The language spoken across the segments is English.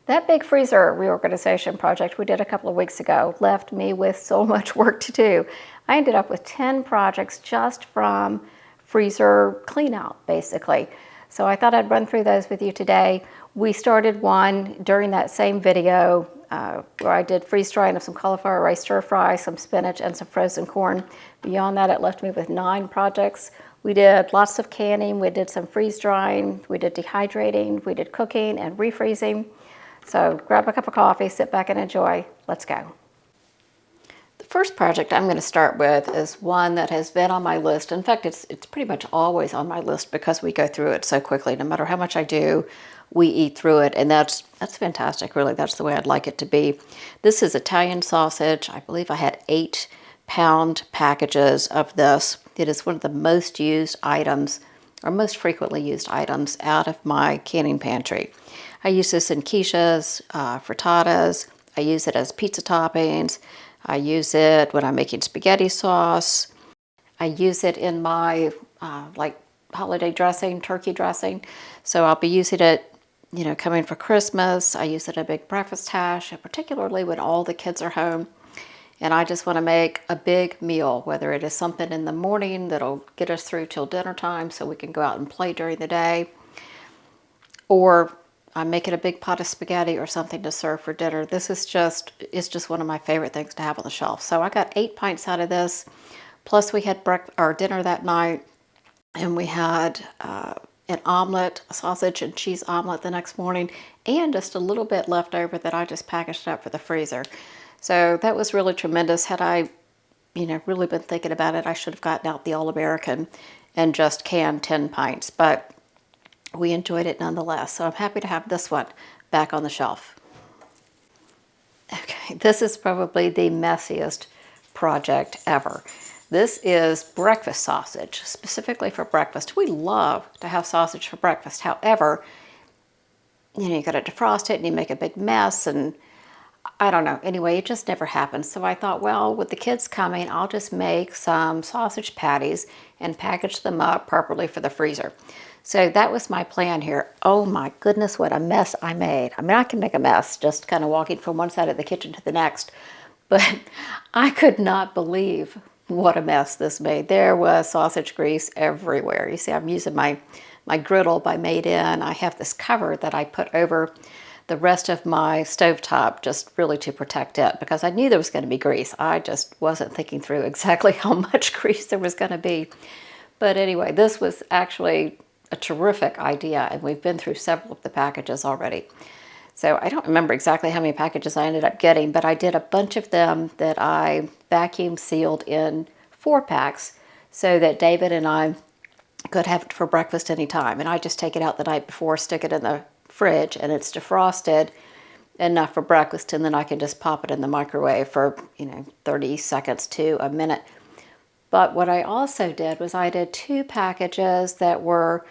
That big freezer reorganization project we did a couple of weeks ago left me with so much work to do. I ended up with 10 projects just from freezer clean out, basically. So I thought I'd run through those with you today. We started one during that same video where I did freeze drying of some cauliflower rice stir fry, some spinach, and some frozen corn. Beyond that, it left me with 9 projects. We did lots of canning, we did some freeze drying, we did dehydrating, we did cooking and refreezing. So grab a cup of coffee, sit back and enjoy. Let's go. The first project I'm going to start with is one that has been on my list. In fact, it's pretty much always on my list because we go through it so quickly. No matter how much I do, we eat through it, and that's fantastic, really. That's the way I'd like it to be. This is Italian sausage. I believe I had 8-pound packages of this. It is one of the most used items, or most frequently used items, out of my canning pantry. I use this in quiches, frittatas. I use it as pizza toppings. I use it when I'm making spaghetti sauce. I use it in my like holiday dressing, turkey dressing. So I'll be using it, coming for Christmas. I use it in a big breakfast hash, and particularly when all the kids are home and I just want to make a big meal, whether it is something in the morning that'll get us through till dinner time so we can go out and play during the day, or I'm making a big pot of spaghetti or something to serve for dinner. This is it's just one of my favorite things to have on the shelf. So I got 8 pints out of this. Plus we had our dinner that night, and we had an omelet, a sausage and cheese omelet the next morning, and just a little bit left over that I just packaged up for the freezer. So that was really tremendous. Had I, really been thinking about it, I should have gotten out the All-American and just canned 10 pints. But we enjoyed it nonetheless. So I'm happy to have this one back on the shelf. Okay, this is probably the messiest project ever. This is breakfast sausage, specifically for breakfast. We love to have sausage for breakfast. However, you got to defrost it and you make a big mess, and I don't know. Anyway, it just never happens. So I thought, well, with the kids coming, I'll just make some sausage patties and package them up properly for the freezer. So that was my plan here. Oh my goodness, what a mess I made. I mean, I can make a mess just kind of walking from one side of the kitchen to the next, but I could not believe what a mess this made. There was sausage grease everywhere. You see, I'm using my griddle by Made In. I have this cover that I put over the rest of my stovetop just really to protect it, because I knew there was going to be grease. I just wasn't thinking through exactly how much grease there was going to be. But anyway, this was actually a terrific idea, and we've been through several of the packages already. So I don't remember exactly how many packages I ended up getting, but I did a bunch of them that I vacuum sealed in 4-packs so that David and I could have it for breakfast anytime. And I just take it out the night before, stick it in the fridge, and it's defrosted enough for breakfast, and then I can just pop it in the microwave for 30 seconds to a minute. But what I also did was I did 2 packages that were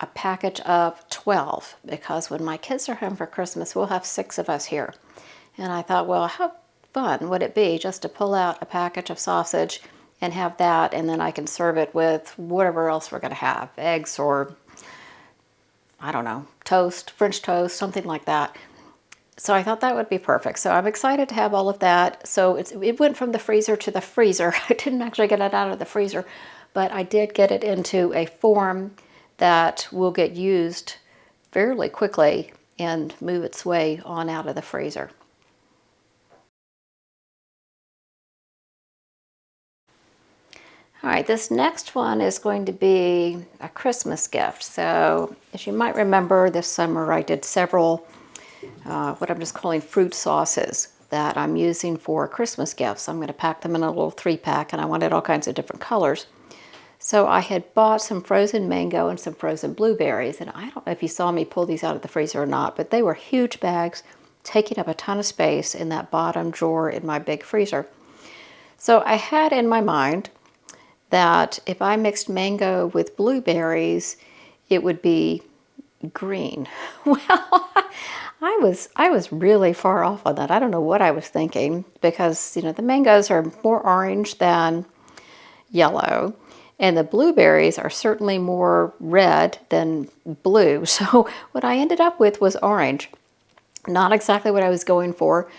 a package of 12, because when my kids are home for Christmas, we'll have 6 of us here. And I thought, well, how fun would it be just to pull out a package of sausage and have that, and then I can serve it with whatever else we're going to have, eggs or, I don't know, toast, French toast, something like that. So I thought that would be perfect. So I'm excited to have all of that. So it went from the freezer to the freezer. I didn't actually get it out of the freezer, but I did get it into a form that will get used fairly quickly and move its way on out of the freezer. All right, this next one is going to be a Christmas gift. So as you might remember, this summer I did several what I'm just calling fruit sauces that I'm using for Christmas gifts. I'm going to pack them in a little 3-pack, and I wanted all kinds of different colors. So I had bought some frozen mango and some frozen blueberries, and I don't know if you saw me pull these out of the freezer or not, but they were huge bags, taking up a ton of space in that bottom drawer in my big freezer. So I had in my mind that if I mixed mango with blueberries, it would be green. Well, I was really far off on that. I don't know what I was thinking, because the mangoes are more orange than yellow, and the blueberries are certainly more red than blue. So what I ended up with was orange. Not exactly what I was going for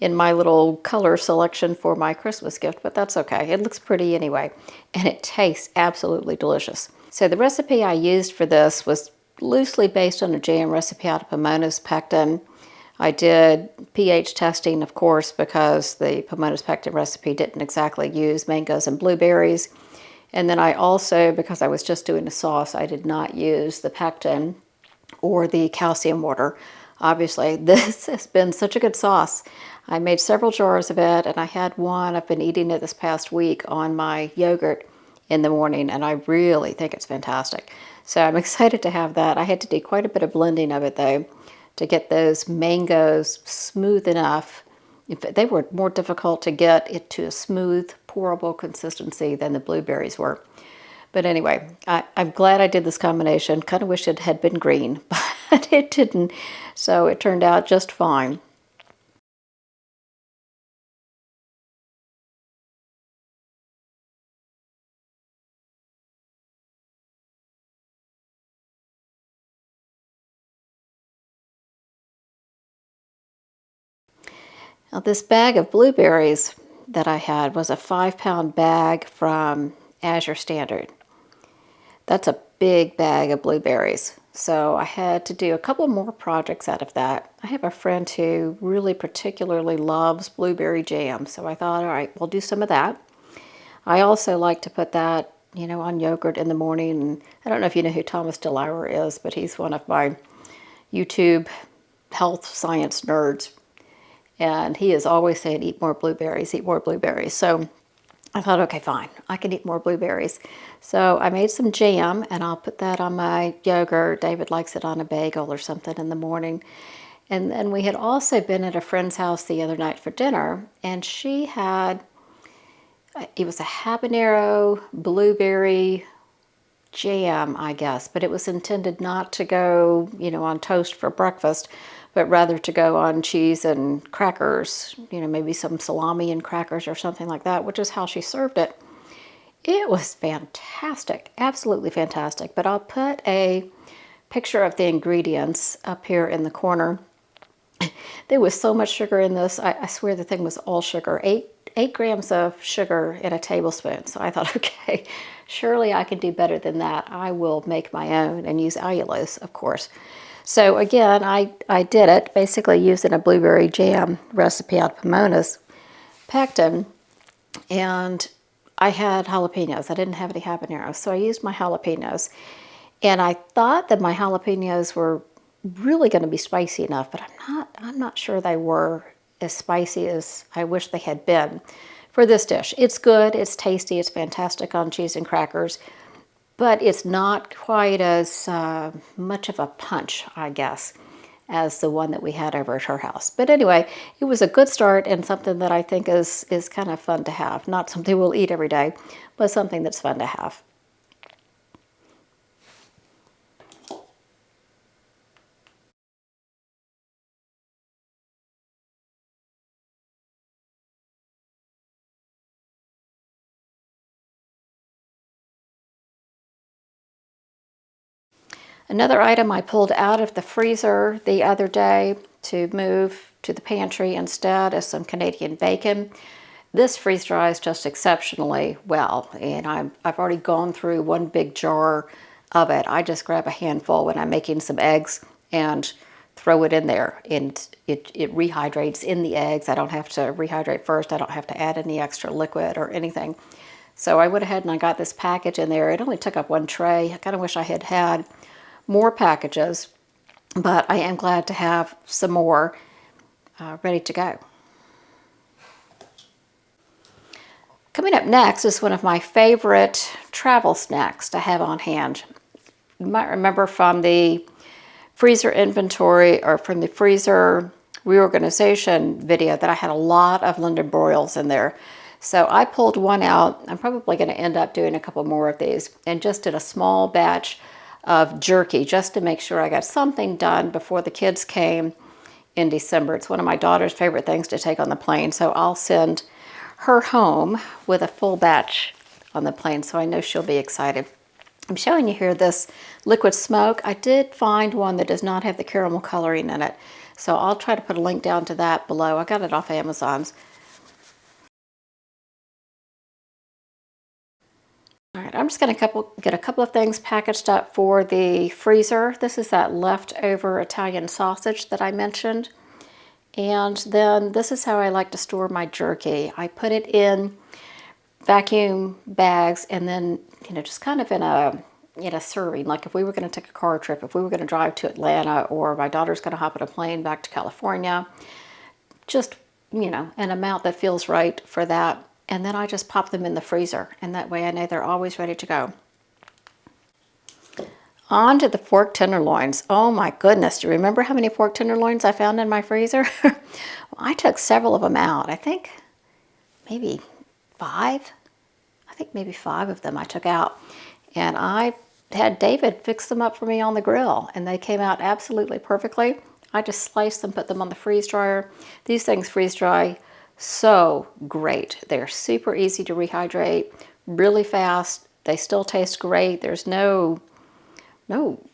in my little color selection for my Christmas gift, but that's okay. It looks pretty anyway, and it tastes absolutely delicious. So the recipe I used for this was loosely based on a jam recipe out of Pomona's Pectin. I did pH testing, of course, because the Pomona's Pectin recipe didn't exactly use mangoes and blueberries. And then I also, because I was just doing a sauce, I did not use the pectin or the calcium water. Obviously, this has been such a good sauce. I made several jars of it, and I had one. I've been eating it this past week on my yogurt in the morning, and I really think it's fantastic. So I'm excited to have that. I had to do quite a bit of blending of it, though, to get those mangoes smooth enough. They were more difficult to get it to a smooth, pourable consistency than the blueberries were. But anyway, I'm glad I did this combination. Kind of wish it had been green, but it didn't. So it turned out just fine. Now this bag of blueberries that I had was a 5-pound bag from Azure Standard. That's a big bag of blueberries. So I had to do a couple more projects out of that. I have a friend who really particularly loves blueberry jam. So I thought, all right, we'll do some of that. I also like to put that, on yogurt in the morning. And I don't know if you know who Thomas DeLauer is, but he's one of my YouTube health science nerds. And he is always saying, eat more blueberries, eat more blueberries. So I thought, okay, fine, I can eat more blueberries. So I made some jam, and I'll put that on my yogurt. David likes it on a bagel or something in the morning. And then we had also been at a friend's house the other night for dinner, and she had, it was a habanero blueberry jam, I guess, but it was intended not to go, on toast for breakfast, but rather to go on cheese and crackers, maybe some salami and crackers or something like that, which is how she served it. It was fantastic, absolutely fantastic. But I'll put a picture of the ingredients up here in the corner. There was so much sugar in this. I swear the thing was all sugar. 8 grams of sugar in a tablespoon. So I thought, okay, surely I can do better than that. I will make my own and use allulose, of course. So again, I did it basically using a blueberry jam recipe out of Pomona's Pectin, and I had jalapenos. I didn't have any habaneros, so I used my jalapenos. And I thought that my jalapenos were really going to be spicy enough, but I'm not sure they were as spicy as I wish they had been for this dish. It's good, it's tasty, it's fantastic on cheese and crackers, but it's not quite as much of a punch, I guess, as the one that we had over at her house. But anyway, it was a good start and something that I think is kind of fun to have. Not something we'll eat every day, but something that's fun to have. Another item I pulled out of the freezer the other day to move to the pantry instead is some Canadian bacon. This freeze dries just exceptionally well, and I've already gone through one big jar of it. I just grab a handful when I'm making some eggs and throw it in there, and it rehydrates in the eggs. I don't have to rehydrate first. I don't have to add any extra liquid or anything. So I went ahead and I got this package in there. It only took up one tray. I kind of wish I had had more packages, but I am glad to have some more ready to go. Coming up next is one of my favorite travel snacks to have on hand. You might remember from the freezer inventory or from the freezer reorganization video that I had a lot of London broils in there. So I pulled one out. I'm probably going to end up doing a couple more of these, and just did a small batch of jerky just to make sure I got something done before the kids came in December. It's one of my daughter's favorite things to take on the plane, so I'll send her home with a full batch on the plane, so I know she'll be excited. I'm showing you here this liquid smoke. I did find one that does not have the caramel coloring in it, So I'll try to put a link down to that below. I got it off Amazon's. All right, I'm just going to get a couple of things packaged up for the freezer. This is that leftover Italian sausage that I mentioned. And then this is how I like to store my jerky. I put it in vacuum bags and then, just kind of in a serving. Like if we were going to take a car trip, if we were going to drive to Atlanta, or my daughter's going to hop on a plane back to California, just, an amount that feels right for that. And then I just pop them in the freezer, and that way I know they're always ready to go. On to the pork tenderloins. Oh my goodness, do you remember how many pork tenderloins I found in my freezer? Well, I took several of them out. I think maybe 5. I think maybe 5 of them I took out. And I had David fix them up for me on the grill, and they came out absolutely perfectly. I just sliced them, put them on the freeze dryer. These things freeze dry so great. They're super easy to rehydrate, really fast. They still taste great. There's no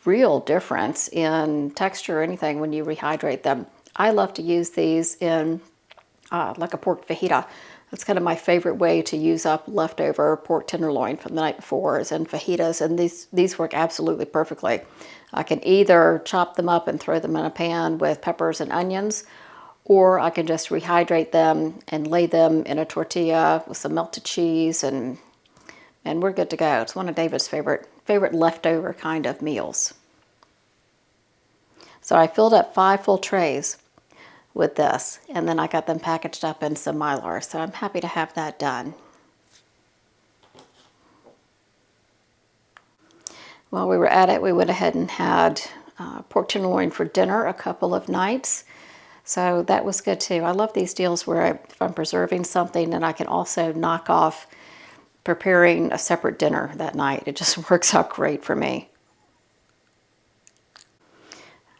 real difference in texture or anything when you rehydrate them. I love to use these in like a pork fajita. That's kind of my favorite way to use up leftover pork tenderloin from the night before, is in fajitas, and these work absolutely perfectly. I can either chop them up and throw them in a pan with peppers and onions, or I can just rehydrate them and lay them in a tortilla with some melted cheese, and we're good to go. It's one of David's favorite leftover kind of meals. So I filled up 5 full trays with this, and then I got them packaged up in some Mylar, so I'm happy to have that done. While we were at it, we went ahead and had pork tenderloin for dinner a couple of nights. So that was good too. I love these deals where if I'm preserving something, then I can also knock off preparing a separate dinner that night. It just works out great for me.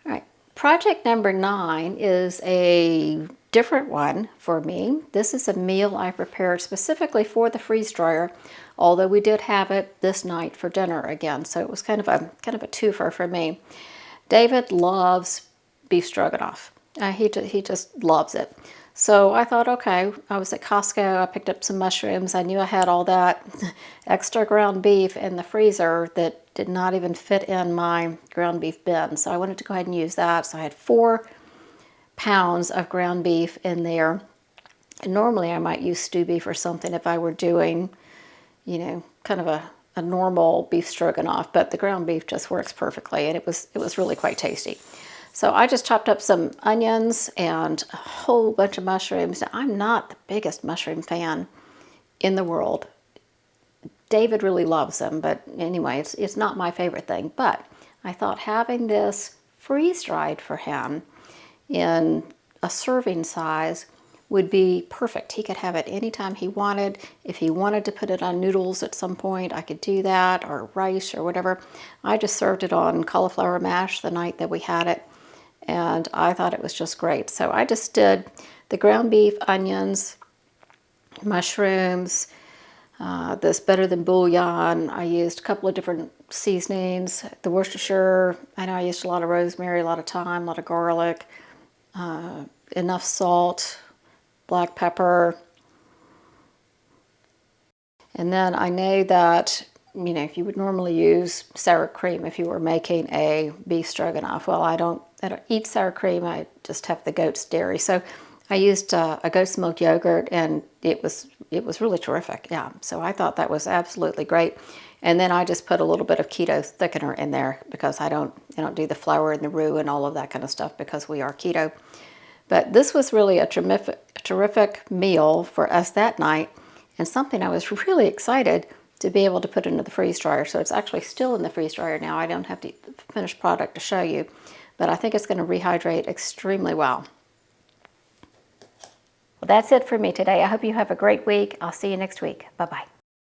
All right, project number 9 is a different one for me. This is a meal I prepared specifically for the freeze dryer, although we did have it this night for dinner again. So it was kind of a twofer for me. David loves beef stroganoff. He just loves it. So I thought, okay, I was at Costco, I picked up some mushrooms. I knew I had all that extra ground beef in the freezer that did not even fit in my ground beef bin. So I wanted to go ahead and use that. So I had 4 pounds of ground beef in there. And normally I might use stew beef or something if I were doing, kind of a normal beef stroganoff, but the ground beef just works perfectly, and it was really quite tasty. So I just chopped up some onions and a whole bunch of mushrooms. Now, I'm not the biggest mushroom fan in the world. David really loves them, but anyway, it's not my favorite thing. But I thought having this freeze-dried for him in a serving size would be perfect. He could have it anytime he wanted. If he wanted to put it on noodles at some point, I could do that, or rice or whatever. I just served it on cauliflower mash the night that we had it, and I thought it was just great. So I just did the ground beef, onions, mushrooms, this better than bouillon. I used a couple of different seasonings. The Worcestershire, I know I used a lot of rosemary, a lot of thyme, a lot of garlic, enough salt, black pepper. And then I know that, if you would normally use sour cream if you were making a beef stroganoff. Well, I don't eat sour cream. I just have the goat's dairy. So I used a goat's milk yogurt, and it was really terrific. Yeah. So I thought that was absolutely great. And then I just put a little bit of keto thickener in there because I don't do the flour and the roux and all of that kind of stuff because we are keto. But this was really a terrific meal for us that night, and something I was really excited to be able to put into the freeze dryer. So it's actually still in the freeze dryer now. I don't have the finished product to show you, but I think it's going to rehydrate extremely well. Well, that's it for me today. I hope you have a great week. I'll see you next week. Bye-bye.